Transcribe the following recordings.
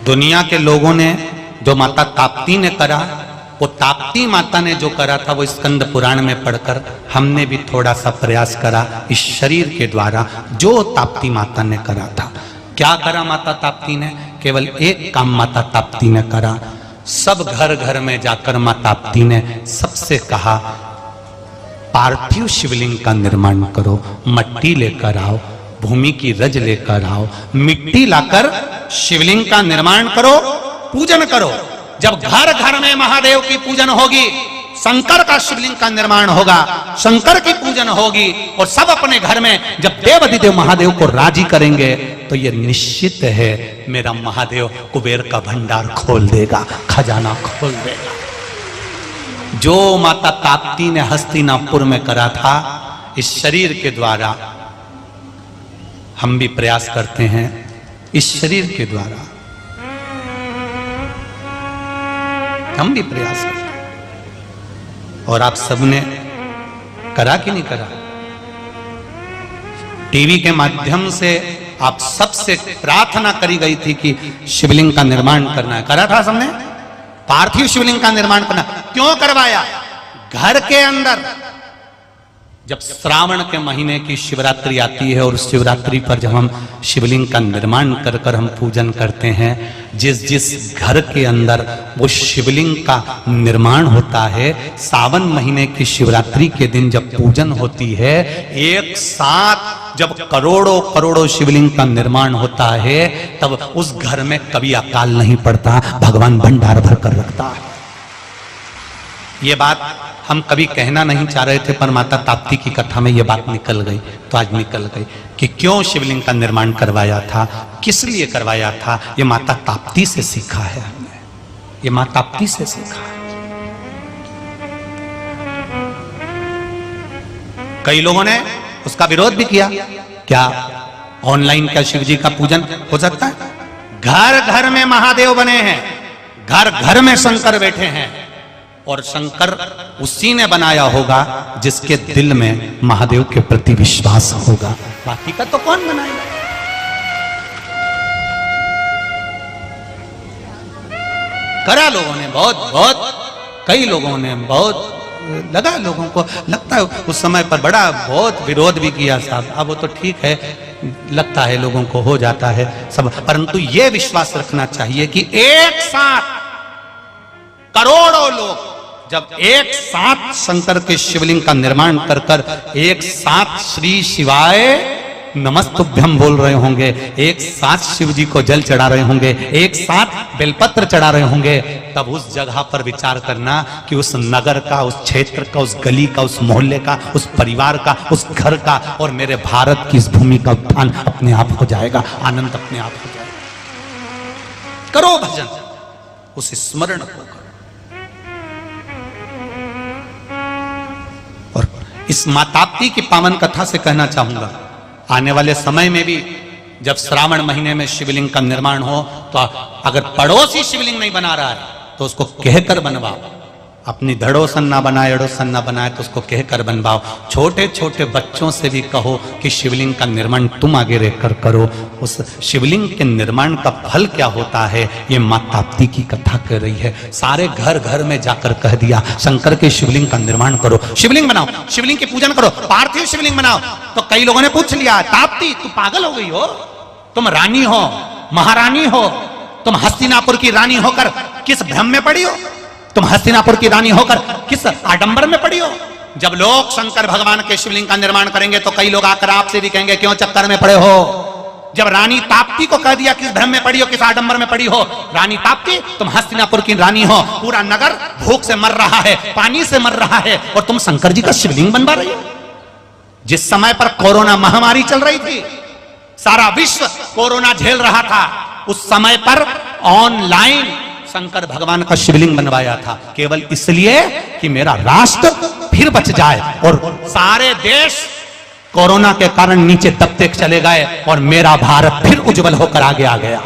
दुनिया के लोगों ने जो माता ताप्ती ने करा, वो ताप्ती माता ने जो करा था वो स्कंद पुराण में पढ़कर हमने भी थोड़ा सा प्रयास करा इस शरीर के द्वारा जो ताप्ती माता ने करा था। क्या करा माता ताप्ती ने? केवल एक काम माता ताप्ती ने करा। सब घर घर में जाकर माता ताप्ती ने सबसे कहा, पार्थिव शिवलिंग का निर्माण करो, मट्टी लेकर आओ, भूमि की रज लेकर आओ, मिट्टी लाकर शिवलिंग का निर्माण करो, पूजन करो। जब घर घर में महादेव की पूजन होगी, शंकर का शिवलिंग का निर्माण होगा, शंकर की पूजन होगी, और सब अपने घर में जब देवाधिदेव महादेव को राजी करेंगे तो ये निश्चित है मेरा महादेव कुबेर का भंडार खोल देगा, खजाना खोल देगा। जो माता ताप्ती ने हस्तिनापुर में करा था इस शरीर के द्वारा, हम भी प्रयास करते हैं इस शरीर के द्वारा, हम भी प्रयास करते हैं। और आप सबने करा कि नहीं करा? टीवी के माध्यम से आप सबसे प्रार्थना करी गई थी कि शिवलिंग का निर्माण करना है, करा था सबने? पार्थिव शिवलिंग का निर्माण करना क्यों करवाया? घर के अंदर जब श्रावण के महीने की शिवरात्रि आती है और शिवरात्रि पर जब हम शिवलिंग का निर्माण कर कर हम पूजन करते हैं, जिस जिस घर के अंदर वो शिवलिंग का निर्माण होता है, सावन महीने की शिवरात्रि के दिन जब पूजन होती है, एक साथ जब करोड़ों करोड़ों शिवलिंग का निर्माण होता है, तब उस घर में कभी अकाल नहीं पड़ता, भगवान भंडार भर कर रखता है। ये बात हम कभी कहना नहीं चाह रहे थे, पर माता ताप्ती की कथा में ये बात निकल गई, तो आज निकल गई कि क्यों शिवलिंग का निर्माण करवाया था, किस लिए करवाया था। ये माता ताप्ती से सीखा है हमने, ये माता ताप्ती से सीखा है। कई लोगों ने उसका विरोध भी किया, क्या ऑनलाइन क्या शिव जी का पूजन हो सकता है? घर घर में महादेव बने हैं, घर घर में शंकर बैठे हैं, और शंकर उसी ने बनाया होगा जिसके दिल में महादेव के प्रति विश्वास होगा, बाकी का तो कौन बनाएगा? करा लोगों ने बहुत कई लोगों ने बहुत लगा, लोगों को लगता है उस समय पर बड़ा बहुत विरोध भी किया साहब। अब वो तो ठीक है, लगता है लोगों को हो जाता है सब, परंतु ये विश्वास रखना चाहिए कि एक साथ करोड़ों लोग जब एक साथ शंकर के शिवलिंग का निर्माण कर कर एक साथ श्री शिवाय नमस्तुभ्यम बोल रहे होंगे, एक साथ शिव जी को जल चढ़ा रहे होंगे, एक साथ बेलपत्र चढ़ा रहे होंगे, तब उस जगह पर विचार करना कि उस नगर का, उस क्षेत्र का, उस गली का, उस मोहल्ले का, उस परिवार का, उस घर का और मेरे भारत की इस भूमि का उत्थान अपने आप हो जाएगा, आनंद अपने आप हो जाएगा। करो भजन, उस स्मरण को करो। और इस माता ताप्ती की पावन कथा से कहना चाहूंगा, आने वाले समय में भी जब श्रावण महीने में शिवलिंग का निर्माण हो, तो अगर पड़ोसी शिवलिंग नहीं बना रहा है तो उसको कहकर बनवाओ, अपनी धड़ोसन ना बनाए, अड़ोसन ना बनाए तो उसको कहकर बनवाओ। छोटे छोटे बच्चों से भी कहो कि शिवलिंग का निर्माण तुम आगे रहकर करो। उस शिवलिंग के निर्माण का फल क्या होता है, ये माता ताप्ती की कथा कर रही है। सारे घर घर में जाकर कह दिया शंकर के शिवलिंग का निर्माण करो, शिवलिंग बनाओ, शिवलिंग की पूजन करो, पार्थिव शिवलिंग बनाओ। तो कई लोगों ने पूछ लिया, ताप्ती तू पागल हो गई हो, तुम रानी हो, महारानी हो, तुम हस्तिनापुर की रानी होकर किस भ्रम में पड़ी हो, तुम हस्तिनापुर की रानी होकर किस आडंबर में पड़ी हो। जब लोग शंकर भगवान के शिवलिंग का निर्माण करेंगे तो कई लोग आकर आपसे भी कहेंगे क्यों चक्कर में पड़े हो। जब रानी ताप्ती को कह दिया किस भ्रम में पड़ी हो, किस आडंबर में पड़ी हो, रानी ताप्ती तुम हस्तिनापुर की रानी हो, पूरा नगर भूख से मर रहा है, पानी से मर रहा है, और तुम शंकर जी का शिवलिंग बनवा रही हो। जिस समय पर कोरोना महामारी चल रही थी, सारा विश्व कोरोना झेल रहा था, उस समय पर ऑनलाइन शंकर भगवान का शिवलिंग बनवाया था, केवल इसलिए कि मेरा राष्ट्र फिर बच जाए। और सारे देश कोरोना के कारण नीचे दबते चले गए और मेरा भारत फिर उज्जवल होकर आगे आ गया।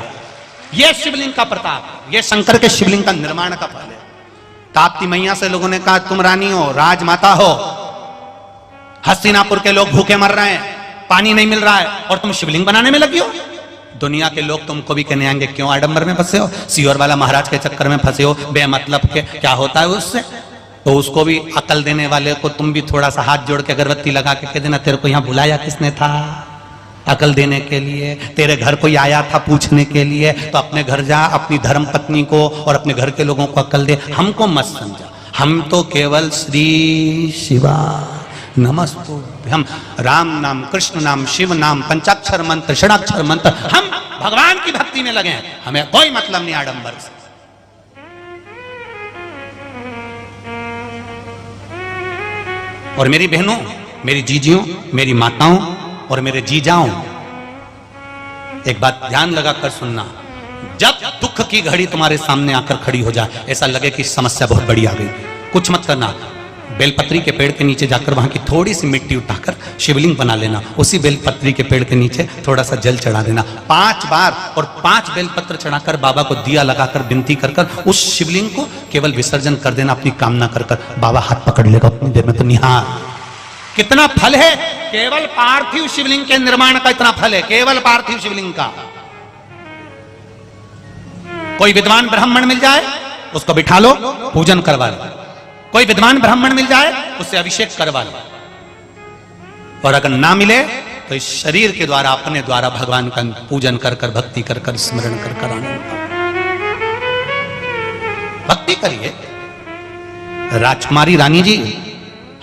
यह शिवलिंग का प्रताप, यह शंकर के शिवलिंग का निर्माण का फल है। ताप्ती मैया से लोगों ने कहा तुम रानी हो, राजमाता हो, हस्तिनापुर के लोग भूखे मर रहे हैं, पानी नहीं मिल रहा है और तुम शिवलिंग बनाने में लगी हो। दुनिया के लोग तुमको भी कहने आएंगे क्यों आडंबर में फंसे हो, सीहोर वाला महाराज के चक्कर में फंसे हो बेमतलब के, क्या होता है उससे। तो उसको भी अकल देने वाले को तुम भी थोड़ा सा हाथ जोड़ के अगरबत्ती लगा के कह देना तेरे को यहाँ बुलाया किसने था अकल देने के लिए, तेरे घर कोई आया था पूछने के लिए, तो अपने घर जा, अपनी धर्म पत्नी को और अपने घर के लोगों को अकल दे, हमको मत समझा। हम तो केवल श्री शिवा नमस्तुभ्यं, हम राम नाम, कृष्ण नाम, शिव नाम, पंचाक्षर मंत्र, षडाक्षर मंत्र, हम भगवान की भक्ति में लगे हैं, हमें कोई मतलब नहीं आडंबर से। और मेरी बहनों, मेरी जीजियों, मेरी माताओं और मेरे जीजाओं, एक बात ध्यान लगाकर सुनना, जब दुख की घड़ी तुम्हारे सामने आकर खड़ी हो जाए, ऐसा लगे कि समस्या बहुत बड़ी आ गई, कुछ मत करना, बेलपत्री के पेड़ के नीचे जाकर वहां की थोड़ी सी मिट्टी उठाकर शिवलिंग बना लेना, उसी बेलपत्री के पेड़ के नीचे थोड़ा सा जल चढ़ा देना 5 बार, और 5 बेलपत्र चढ़ाकर बाबा को दिया लगाकर विनती कर कर उस शिवलिंग को केवल विसर्जन कर देना अपनी कामना कर कर। बाबा हाथ पकड़ लेगा उतनी देर में, तो निहार कितना फल है, केवल पार्थिव शिवलिंग के निर्माण का इतना फल है, केवल पार्थिव शिवलिंग का। कोई विद्वान ब्राह्मण मिल जाए उसको बिठा लो, पूजन करवा लो, कोई विद्वान ब्राह्मण मिल जाए उससे अभिषेक करवा लो, और अगर ना मिले तो इस शरीर के द्वारा, अपने द्वारा भगवान का पूजन कर कर, भक्ति कर कर, स्मरण कर कर आनंद भक्ति करिए। राजकुमारी रानी जी,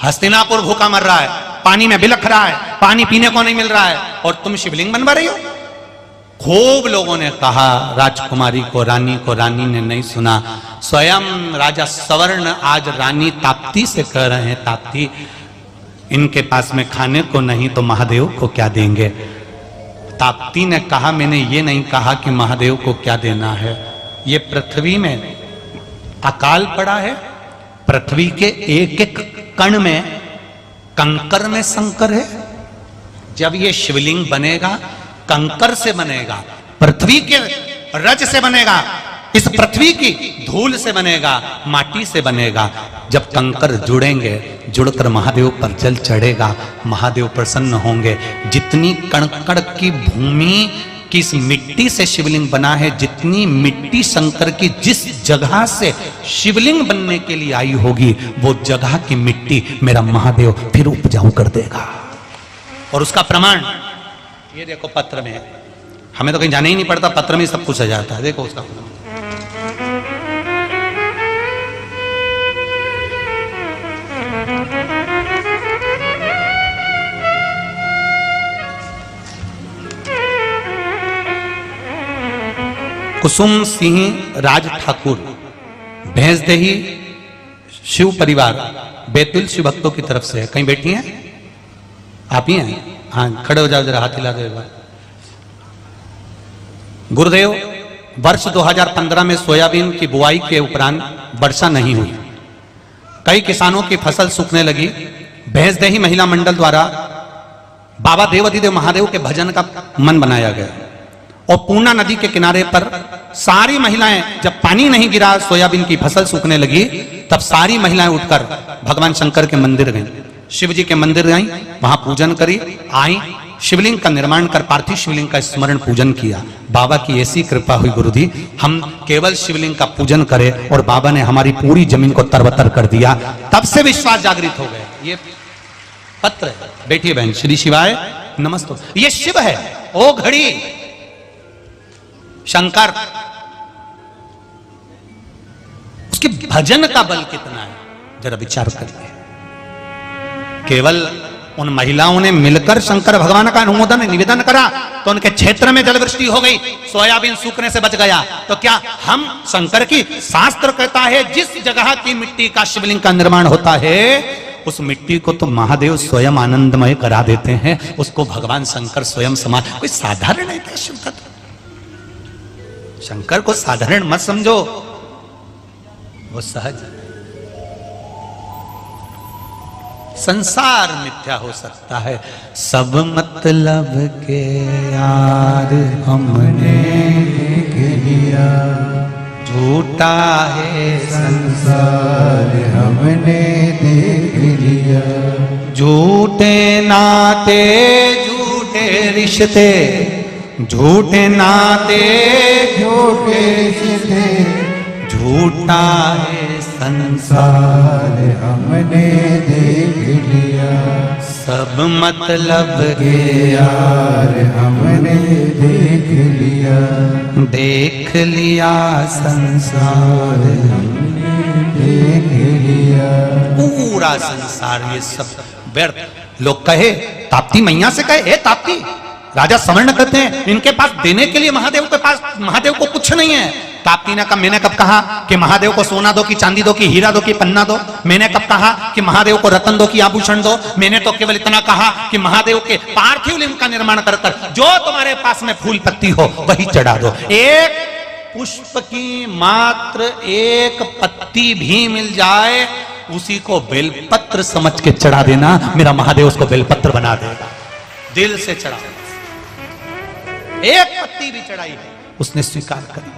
हस्तिनापुर भूखा मर रहा है, पानी में बिलख रहा है, पानी पीने को नहीं मिल रहा है, और तुम शिवलिंग बनवा रही हो। खूब लोगों ने कहा राजकुमारी को, रानी को, रानी ने नहीं सुना। स्वयं राजा सवर्ण आज रानी ताप्ती से कह रहे हैं, ताप्ती इनके पास में खाने को नहीं तो महादेव को क्या देंगे। ताप्ती ने कहा मैंने ये नहीं कहा कि महादेव को क्या देना है, ये पृथ्वी में अकाल पड़ा है, पृथ्वी के एक एक कण में, कंकर में शंकर है। जब ये शिवलिंग बनेगा कंकर से बनेगा, पृथ्वी के रज से बनेगा, इस पृथ्वी की धूल से बनेगा, माटी से बनेगा। जब कंकर जुड़ेंगे, जुड़कर महादेव पर जल चढ़ेगा, महादेव प्रसन्न होंगे। जितनी कणकण की भूमि की इस मिट्टी से शिवलिंग बना है, जितनी मिट्टी शंकर की जिस जगह से शिवलिंग बनने के लिए आई होगी, वो जगह की मिट्टी मेरा महादेव फिर उपजाऊ कर देगा। और उसका प्रमाण ये देखो पत्र में, हमें तो कहीं जाना ही नहीं पड़ता, पत्र में सब कुछ आ जाता है। देखो उसका कुसुम सिंह राज ठाकुर, भैंसदेही शिव परिवार, बैतुल शिव भक्तों की तरफ से है। कहीं बैठी हैं आप ही हैं? हाँ, खड़े हो जाओ जरा, हाथ हिला दो। गुरुदेव, वर्ष 2015 में सोयाबीन की बुआई के उपरांत वर्षा नहीं हुई, कई किसानों की फसल सूखने लगी। भैंसदेही महिला मंडल द्वारा बाबा देवाधिदेव महादेव के भजन का मन बनाया गया, और पूर्णा नदी के किनारे पर सारी महिलाएं, जब पानी नहीं गिरा, सोयाबीन की फसल सूखने लगी, तब सारी महिलाएं उठकर भगवान शंकर के मंदिर गईं, शिव जी के मंदिर गईं, वहां पूजन करी, आई, शिवलिंग का निर्माण कर पार्थिव शिवलिंग का स्मरण पूजन किया। बाबा की ऐसी कृपा हुई गुरुजी, हम केवल शिवलिंग का पूजन करें और बाबा ने हमारी पूरी जमीन को तरबतर कर दिया। तब से विश्वास जागृत हो गए। ये पत्र है, बैठिए बहन। श्री शिवाय नमस्ते। ये शिव है, ओ घड़ी शंकर, उसके भजन का बल कितना है जरा विचार करिए। केवल उन महिलाओं ने मिलकर शंकर भगवान का अनुमोदन निवेदन करा तो उनके क्षेत्र में जलवृष्टि हो गई, सोयाबीन सूखने से बच गया। तो क्या हम शंकर की, शास्त्र कहता है जिस जगह की मिट्टी का शिवलिंग का निर्माण होता है, उस मिट्टी को तो महादेव स्वयं आनंदमय करा देते हैं, उसको भगवान शंकर स्वयं समान। कोई साधारण है क्या शिव तत्व? शंकर को साधारण मत समझो, वो सहज। संसार मिथ्या हो सकता है, सब मतलब के यार हमने लिया, झूठा है संसार हमने देख लिया, झूठे नाते झूठे रिश्ते झूठे नाते झूठे सीधे झूठा है संसार, सार हमने देख लिया, सब मतलब के यार हमने देख लिया, देख लिया संसार, देख लिया। पूरा संसार ये सब व्यर्थ। लोग कहे ताप्ती मैया से कहे, हे ताप्ती, राजा स्वर्ण कहते हैं इनके पास देने के लिए महादेव के पास, महादेव को कुछ नहीं है। ताप्ती ने कहा, मैंने कब कहा कि महादेव को सोना दो कि चांदी दो कि हीरा दो कि पन्ना दो? मैंने कब कहा कि महादेव को रत्न दो कि आभूषण दो? मैंने तो केवल इतना कहा कि महादेव के पार्थिव लिंग का निर्माण कर जो तुम्हारे पास में फूल पत्ती हो वही चढ़ा दो। एक पुष्प की मात्र एक पत्ती भी मिल जाए उसी को बेलपत्र समझ के चढ़ा देना, मेरा महादेव उसको बेलपत्र बना देगा। दिल से चढ़ा, एक पत्ती भी चढ़ाई है उसने स्वीकार करी।